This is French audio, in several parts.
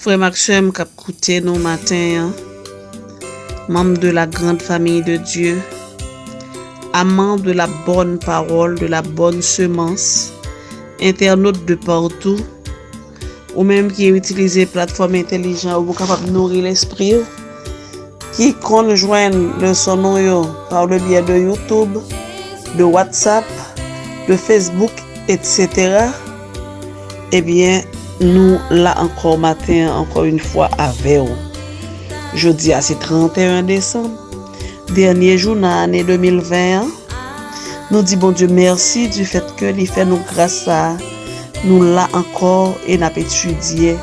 Frère Maxime qui a écouté nous matin, membre de la grande famille de Dieu, amant de la bonne parole, de la bonne semence, internaute de partout, ou même qui utilise plateforme intelligente ou capable de nourrir l'esprit, qui conjoignent le son par le biais de YouTube, de WhatsApp, de Facebook, etc. Eh bien, nous, là encore matin, encore une fois, avec vous. Jeudi, c'est 31 décembre, dernier jour de l'année 2020. Nous disons, bon Dieu, merci du fait que il fait nous grâce à nous là encore et n'a pas étudié.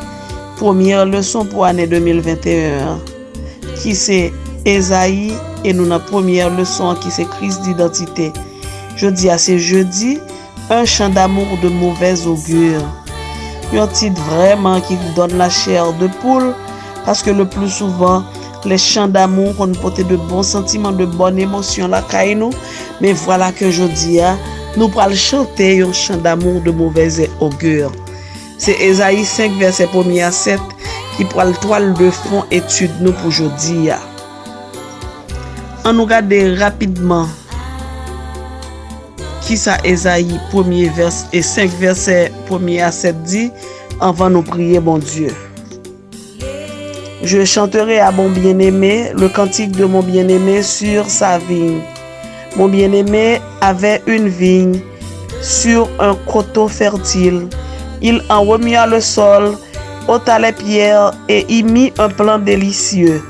Première leçon pour l'année 2021, qui c'est Esaïe, et nous la première leçon qui c'est crise d'identité. Jeudi, c'est jeudi, un chant d'amour de mauvaise augure. Un titre vraiment qui donne la chair de poule, parce que le plus souvent, les chants d'amour ont porté de bons sentiments, de bonnes émotions là nous. Mais voilà que je dis, nous pourrons chanter un chant d'amour de mauvaise augure. C'est Esaïe 5, verset 1 à 7, qui prend le toile de fond étude nous pour aujourd'hui. On nous regarde rapidement qui ça Esaïe 1er verset et 5 verset 1 à 7 dit, avant nous prier bon Dieu. Je chanterai à mon bien-aimé le cantique de mon bien-aimé sur sa vigne. Mon bien-aimé avait une vigne sur un coteau fertile. Il en remua le sol, ôta les pierres et y mit un plan délicieux.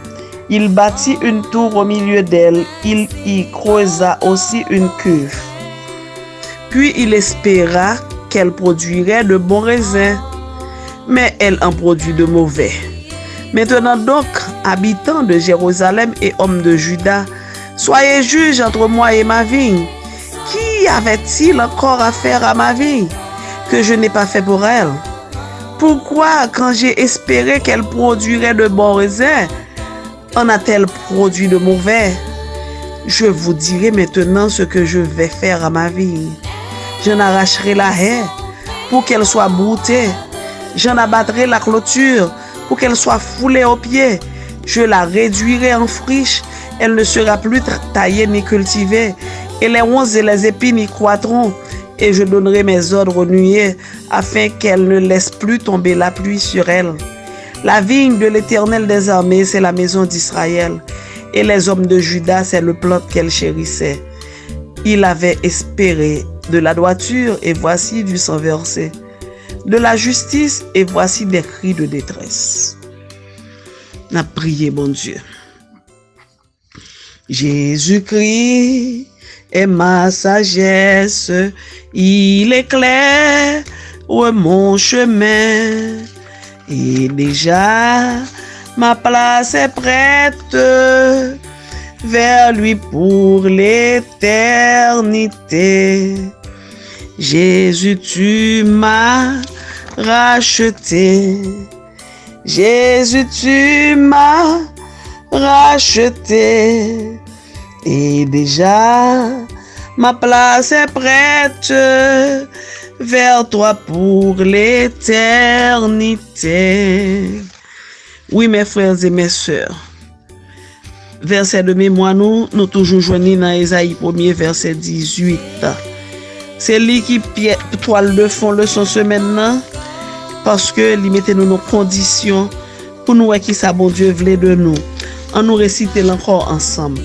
Il bâtit une tour au milieu d'elle. Il y creusa aussi une cuve. Puis il espéra qu'elle produirait de bons raisins, mais elle en produit de mauvais. Maintenant donc, habitants de Jérusalem et hommes de Juda, soyez juges entre moi et ma vigne. Qui avait-il encore à faire à ma vigne que je n'ai pas fait pour elle? Pourquoi, quand j'ai espéré qu'elle produirait de bons raisins, en a-t-elle produit de mauvais? Je vous dirai maintenant ce que je vais faire à ma vigne. J'en arracherai la haie pour qu'elle soit broutée. J'en abattrai la clôture pour qu'elle soit foulée aux pieds. Je la réduirai en friche. Elle ne sera plus taillée ni cultivée. Et les ronces et les épines y croîtront. Et je donnerai mes ordres aux nuées afin qu'elle ne laisse plus tomber la pluie sur elle. La vigne de l'Éternel des armées, c'est la maison d'Israël. Et les hommes de Juda, c'est le plant qu'elle chérissait. Il avait espéré de la droiture, et voici du sang versé. De la justice, et voici des cris de détresse. On a prié, bon Dieu. Jésus-Christ est ma sagesse, il éclaire mon chemin. Et déjà, ma place est prête vers lui pour l'éternité. Jésus, tu m'as racheté. Jésus, tu m'as racheté. Et déjà, ma place est prête vers toi pour l'éternité. Oui, mes frères et mes sœurs. Verset de mémoire, nous toujours joignons dans Esaïe 1er, verset 18. C'est lui qui toile de fond leçon semaine parce que il mettait nous nos conditions pour nous qui ça bon Dieu voulait de nous. On nous réciter encore ensemble.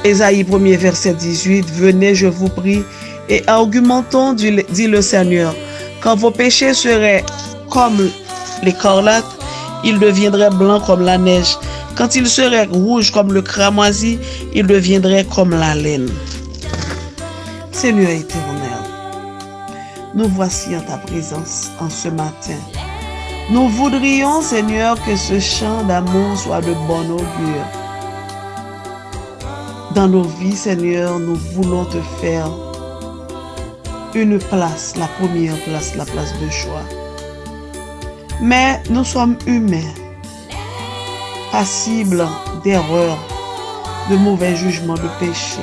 Esaïe 1er, verset 18. Venez, je vous prie, et argumentons, dit le Seigneur. Quand vos péchés seraient comme l'écarlate, ils deviendraient blancs comme la neige. Quand ils seraient rouges comme le cramoisi, ils deviendraient comme la laine. Seigneur éternel, nous voici en ta présence en ce matin. Nous voudrions, Seigneur, que ce chant d'amour soit de bon augure. Dans nos vies, Seigneur, nous voulons te faire une place, la première place, la place de choix. Mais nous sommes humains, passibles d'erreurs, de mauvais jugements, de péchés.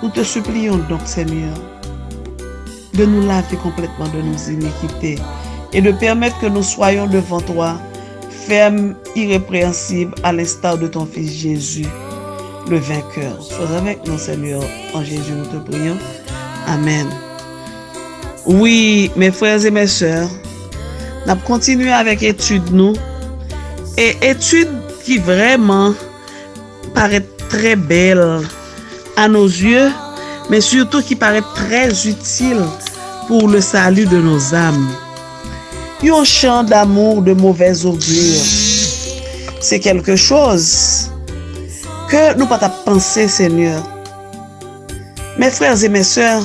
Nous te supplions donc, Seigneur, de nous laver complètement de nos iniquités et de permettre que nous soyons devant toi ferme, irrépréhensible, à l'instar de ton Fils Jésus, le vainqueur. Sois avec nous, Seigneur. En Jésus, nous te prions. Amen. Oui, mes frères et mes sœurs, nous avons continué avec l'étude, nous. Et étude qui vraiment paraît très belle à nos yeux, mais surtout qui paraît très utile pour le salut de nos âmes. Un chant d'amour de mauvaise augure, c'est quelque chose que nous pas penser, Seigneur. Mes frères et mes sœurs,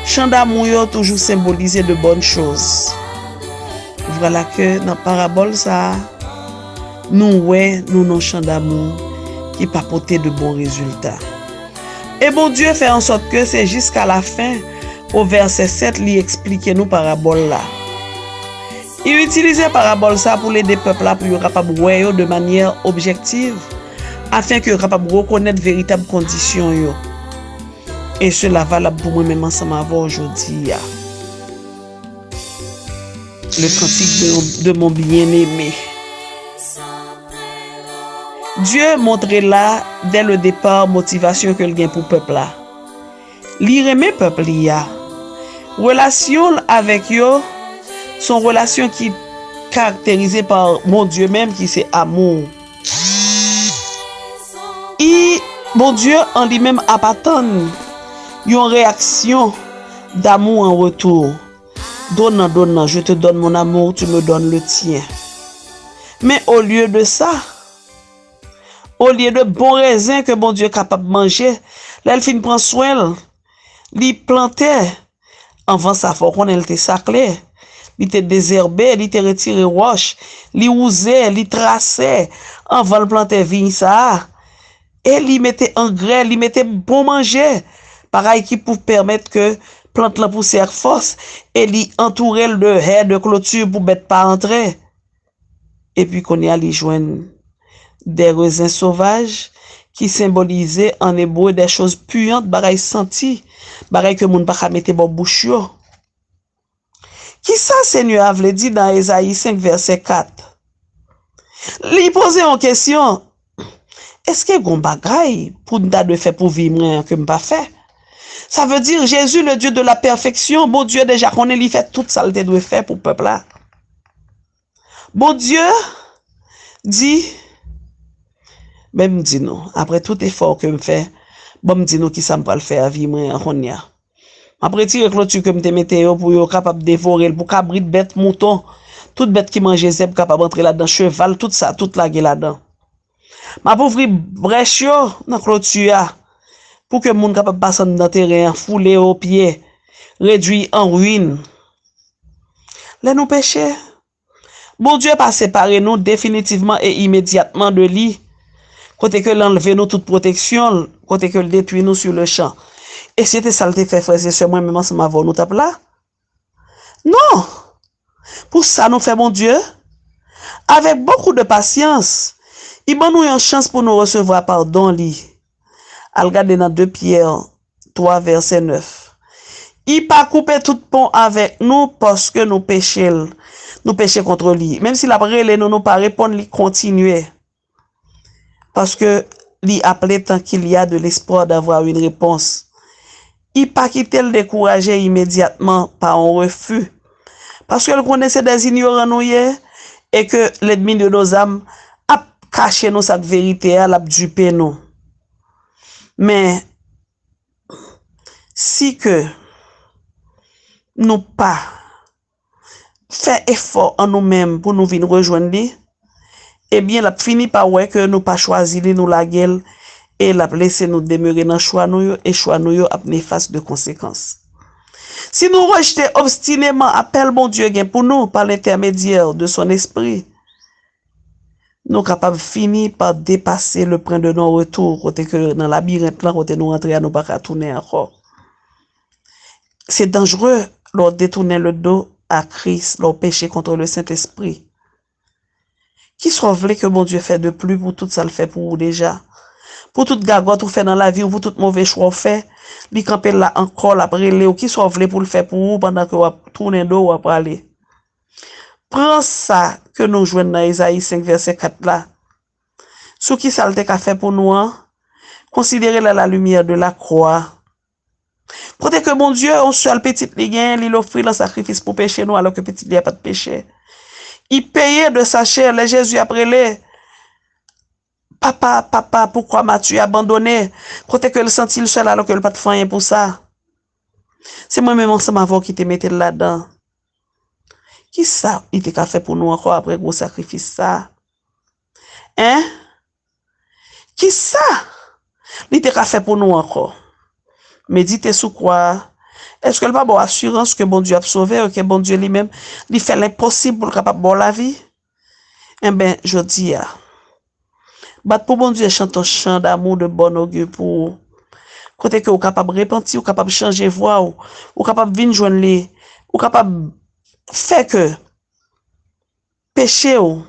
chant d'amour est toujours symbolisé de bonnes choses. Voilà que dans la parabole, ça, nous non chant d'amour qui pas porté de bons résultats. Et bon Dieu fait en sorte que c'est jusqu'à la fin, au verset 7, lui expliquer nous parabole là. Il utilisait parabole ça pour aider peuple là pour être capable de voir de manière objective afin que capable de reconnaître véritables conditions yo. Et cela valable pour moi-même ensemble avant aujourd'hui. Le cantique de mon bien-aimé. Dieu montrait là dès le départ motivation que le gain pour peuple là. Li remet peuple ya. Relation avec yo son relation qui caractérisée par mon Dieu même qui c'est amour. Et mon Dieu en lui-même attend une réaction d'amour en retour. Donnant, je te donne mon amour, tu me donnes le tien. Mais au lieu de ça, au lieu de bons raisins que mon Dieu est capable de manger, l'elfine prend soin, il plantait avant ça, faut qu'on était saclé. Il était désherbé, il était retiré roche, il usait, il traçait, avant de planter vigne ça. Et il mettait engrais, il mettait bon manger. Pareil qui pour permettre que plante la poussière force et il entourait de haies de clôture pour bête pas entrer. Et puis qu'on y allait joindre des raisins sauvages qui symbolisaient en hébreu des choses puantes, bagaille senti, bagaille que moun pas mettre bon bouche yo. Qui ça Seigneur avait dit dans Ésaïe 5 verset 4? Il posait en question, est-ce que gon bagaille pour nous de faire pour vivre que m'pas fait? Ça veut dire Jésus le Dieu de la perfection, bon Dieu déjà connaît il fait toute ça doit faire pour peuple là. Bon Dieu dit même dit non, après tout effort que me fait, bon me dit non qui ça me va le faire vivre en Ronia. Après tirer clôture que me te mette pour yo capable dévorer pour cabrit bête mouton, toute bête qui mange zèbre capable entrer là-dedans cheval tout ça toute la là-dedans. M'a ouvrir brèche yo dans clôture pour que moun capable passer dans terrain fouler au pied, réduit en ruine. Les nous péchés. Bon Dieu pas séparer nous définitivement et immédiatement de lui. Côté que l'enlever nous toute protection, côté que le détruit nous sur le champ. Et c'était ça le fait frère et sœur moi même ensemble avant nous tape là. Non. Pour ça nous fait mon Dieu avec beaucoup de patience. Il donne nous une chance pour nous recevoir pardon lui. Al regarder dans 2 Pierre 3 verset 9. Il pas couper tout pont avec nous parce que nous péchons contre lui. Même si la brûlé nous pas répondre, il continuer. Parce que lui appelé tant qu'il y a de l'espoir d'avoir une réponse. Il pas quitter le décourager immédiatement par un refus. Parce que le connaissait des ignorants nous et que l'ennemi de nos âmes a caché nous cette vérité, a dupé nous. Mais si que nous pas fait effort en nous-mêmes pour nous venir rejoindre lui, eh bien la fini par ouais que nous pas choisi nous la gueule et la laisser nous demeurer dans choix nous et choix nous a néfaste de conséquences. Si nous rejetons obstinément appel mon Dieu gain pour nous par l'intermédiaire de son esprit, nous capables finir par dépasser le point de non-retour côté que dans la labyrinthe là côté nous rentrer à nous pas tourner encore. C'est dangereux leur détourner le dos à Christ, leur péché contre le Saint-Esprit. Qui soit voulu que mon Dieu fait de plus pour tout ça le fait pour vous déjà. Pour toute gagotte ou fait dans la vie ou pour tout mauvais choix fait, lui camper là encore après les ou qui soit voulu pour le faire pour vous pendant que vous tournez dos ou après aller. Prends ça que nous jouons dans Isaïe 5, verset 4 là. Sous qui ça le fait pour nous, hein? Considérez la lumière de la croix. Côté que mon Dieu, on seul petit lien, il offrit le sacrifice pour pécher nous alors que petit il a pas de péché. Il payait de sa chair, les Jésus après les. Papa, pourquoi m'as-tu abandonné? Côté que le senti le seul alors que le pas de rien pour ça. C'est moi-même ensemble avant qui te mettait là-dedans. Qui ça, il t'a fait pour nous encore après gros sacrifice ça? Hein? Qui ça? Il t'a fait pour nous encore. Méditez sous quoi? Est-ce que le pas bon assurance que bon Dieu a sauvé ou que bon Dieu lui-même, il fait l'impossible pour capable bon la vie? Eh ben, je dis, bat pour bon Dieu chante un chant d'amour de bon augure pour côté que vous capable repentir, vous capable changer voix, ou capable venir joindre les, ou capable faire que péché ou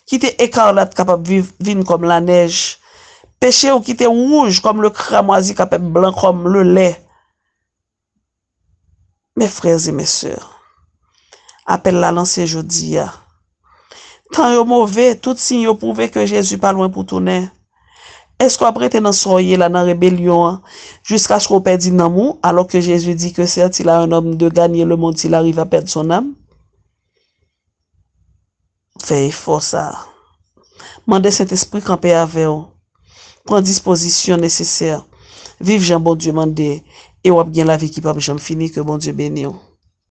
qui était écarlate capable vivre comme la neige, péché ou qui était rouge comme le cramoisi capable blanc comme le lait. Mes frères et mes sœurs, appelle la lancée jeudi. Tant yo mauvais, tout signe prouvé que Jésus pas loin pour tourner. Est-ce qu'on après dans soyez là dans rébellion jusqu'à ce qu'on perde une amour alors que Jésus dit que certes il a un homme de gagner le monde s'il arrive à perdre son âme? Fait fort ça. Mandez Saint-Esprit camper avec vous. Prends disposition nécessaire. Vive Jean bon Dieu mandé et ou bien la vie qui pas jamais fini que bon Dieu bénisse.